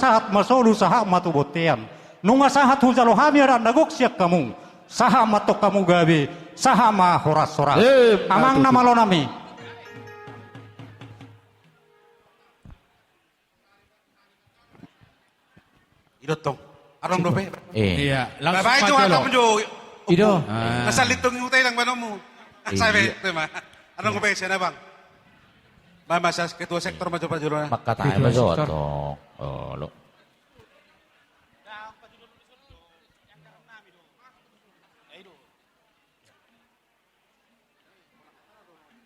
sahat masolu saha matu botean nunga sahat hujalo hamira nagok siak kamu saha matok kamu gabe saha ma horas horas amang nama lo nami idot tong arong dope Iya, langsung babae itu aja apa lo. menjo Ido. nasalit tong utay lang manomu sabe tema arong dope siya na bang Mama sa ketua sektor maju pajulan Maka tayo majoto. Oh, lo.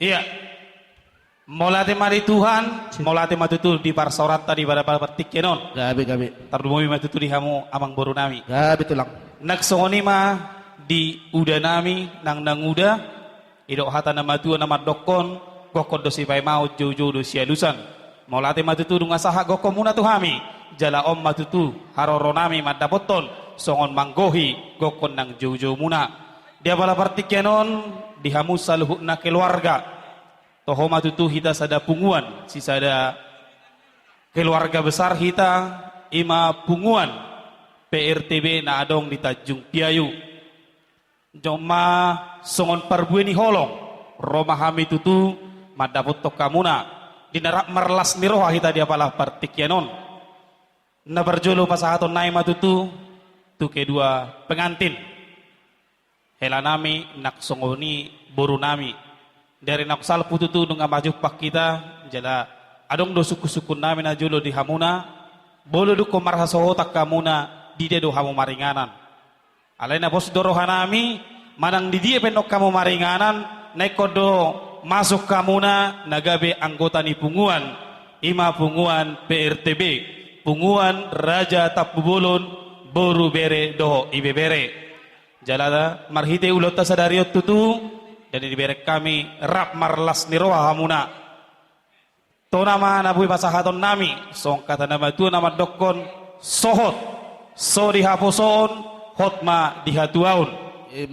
Iya. Molate mari Tuhan, molate matutul di parsorat tadi pada petik kenon. Gabi. Tardumoi matutul di hamu amang boru nami. Gabi tulang. Naksongoni mah di uda nami nang uda. Idok hata nama tua nama dokon gokon dosi pai mau jojo dosi alusan. Molate matutul ngasaha gokon muna tuhami. Jala om matutu haroro nami madapoton songon manggohi gokon nang jojo muna. Dia bala petik kenon di hamu saluhuk na keluarga. Toho matutu kita sada punguan, si sada keluarga besar kita ima punguan PRTB na adong di Tanjung Piayu. Joma songon parbueni holong, Roma hami tutu madapot to kamuna dinarak merlas niroha kita dia pala partikyanon. Na berjolo pasahaton nai matutu tu kedua pengantin. Hela nami nak songoni boru nami. Dari naksal pututu nunga maju pak kita jala adong do suku-suku nami na julo di hamuna bolo du komar hasohotak kamuna di do hamu maringanan alaina bos doroha nami manang di dia penok kamu maringanan nekodo masuk kamuna nagabe anggota ni punguan ima punguan PRTB punguan Raja Tapubulun boru bere do ibe bere jalada marhite ulota sadariot tutu jadi diberek kami rap marlas niroha hamuna. To nama nabui pasahaton nami song kata nama tu nama dokon sohot so dihaposon hotma dihatuaun.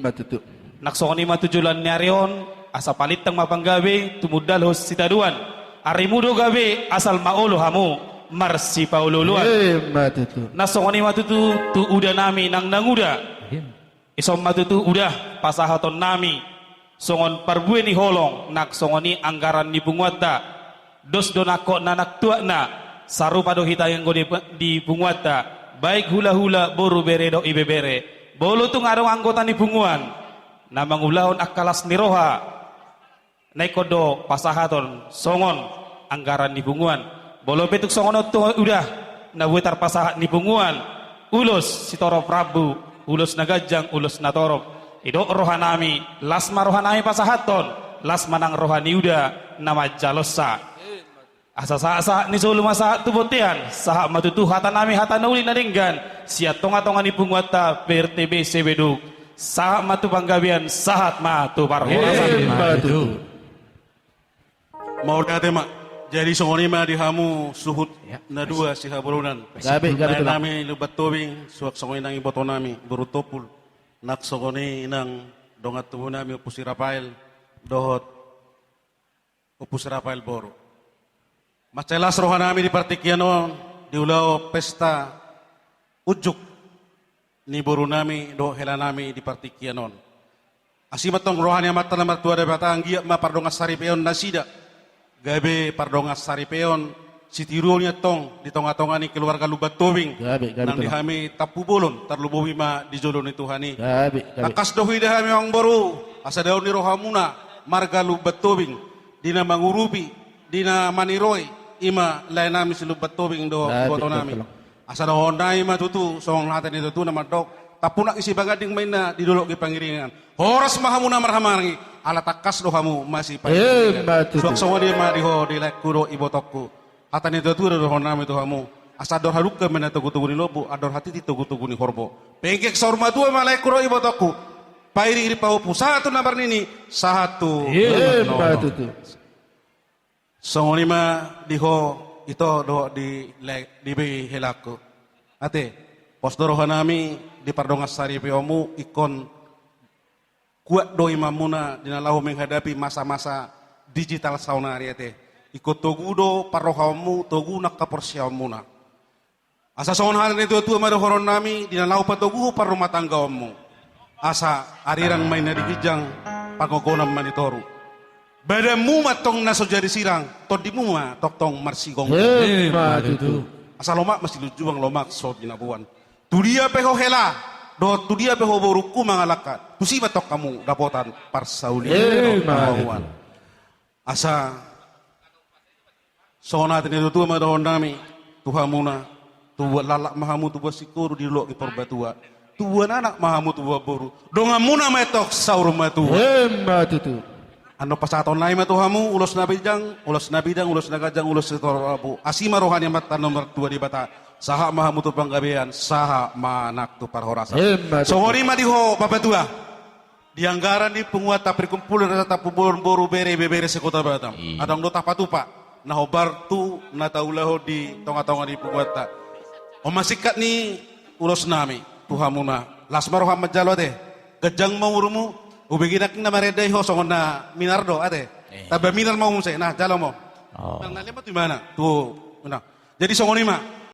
Matutu. Naksoni matujulan nyarion asa palitang mapanggabe tumudal hos sitaduan. Arimudo gabe asal maolo hamu marsi paululuan. Matutu. Nasongoni matutu tu udah nami nang uda. Isom matutu udah pasahaton nami. Songon parbueni holong nak songoni anggaran di punguata dos donako nanak tua na saru pado hita yang di punguata baik hula-hula boru bere do ibe bere bolo tung arong anggota di punguan namang ulahon akalas niroha naikodo pasahaton songon anggaran di punguan bolo betuk songon tu udah nabuetar pasahat di punguan ulos sitoro Prabu ulos nagajang ulos natorop idok rohanami lasma rohanami pasahaton lasma nang rohani uda nama jalosa asa ni sulu masa tubotian sahak matutu hatanami hatanuli naringgan siat tonga-tonga ni punguata PRTB sebeduk sahak matu panggabian sahat matu parhorasan mau date mak jadi songoni mah di hamu suhut na dua si habulunan Gabi tulang. nami lubat tobing suak songoni nang ibotonami burutopul nak sogoni inang dongat tubuh nami upusi Rafael dohot upusi Rafael boru. Macelas rohanami di partikiano di ulau pesta ujuk ni boru nami do hela nami di partikianon. Asimatong rohani amat tanah martua de batang giat ma pardongas saripeon nasida gabe pardongas saripeon sitirulnya tong di tonga-tonga ni keluarga lubat tobing Gabi nang tulang. dihami tapubulon tarlubuhi ma di jolon itu hani Gabi. akas dohi dahami ang baru asa daun ni rohamuna marga lubat tobing dina mangurupi dina maniroy ima lainami si lubat tobing do boto nami asa daun na ima tutu song laten itu tu nama dok tapunak isi bagading main na di dolok di pangiringan horas mahamuna marhamangi ala takas dohamu masih pangiringan suak sawa dia ma diho di lekuro ibotokku Atan itu tuh ada honam itu kamu. Asa ador haruk ke mana tugu-tugu ni lobu, ador hati ti tugu-tugu ni horbo. Pengkek sorma tua malai kuro ibotoku. Pairi iri pau satu nambar nini satu. Matutu. Songoni ma diho itu do di be helaku. Ate pos doro hanami di pardongas sari piomu ikon kuat do imamuna dina lahu menghadapi masa-masa digital sauna ate. Ikut togudo parohamu togu nak kapersiamuna. Asa songon hal itu tua mada horon nami dina lau patogu par rumah tangga ommu. Asa ariran main di kijang pagogonam manitoru. Badamu matong naso jadi sirang, todimu ma tok tong marsigong. Matutu. Asa lomak masih lujuang lomak so dinabuan. Tudia peho hela, do tudia peho boruku mangalaka. Tusi batok kamu dapotan parsauli. Matutu. Asa sonat ini tua mada horon nami tuhamuna. Tua lalak mahamu tua sikuru di lok perbatua. Tua anak mahamu tua boru. Dongamuna metok saur matu. Matutu. Ano pasaton lain matuhamu ulos nabidang, ulos nabidang, ulos nagajang, ulos setorabu. Asima rohani mata nomor 2 di bata. Saha mahamu tu panggabean, saha manak tu parhorasa. Sohori madiho papatua. Di anggaran di penguat tapi kumpulan rata boru bere bebere sekota Batam. Adang dota patupa. Naho bartu nataulahu di tonga-tonga di penguat ta. Omasikat ni ulos nami tuhamuna. Lasmaroham majalo deh. Gejang maurumu. Ubiginak na mareday ho songon na minardo ate. Taba minar mau musay na jalo mo. Nang nalimot di mana? Tu. Jadi songon lima.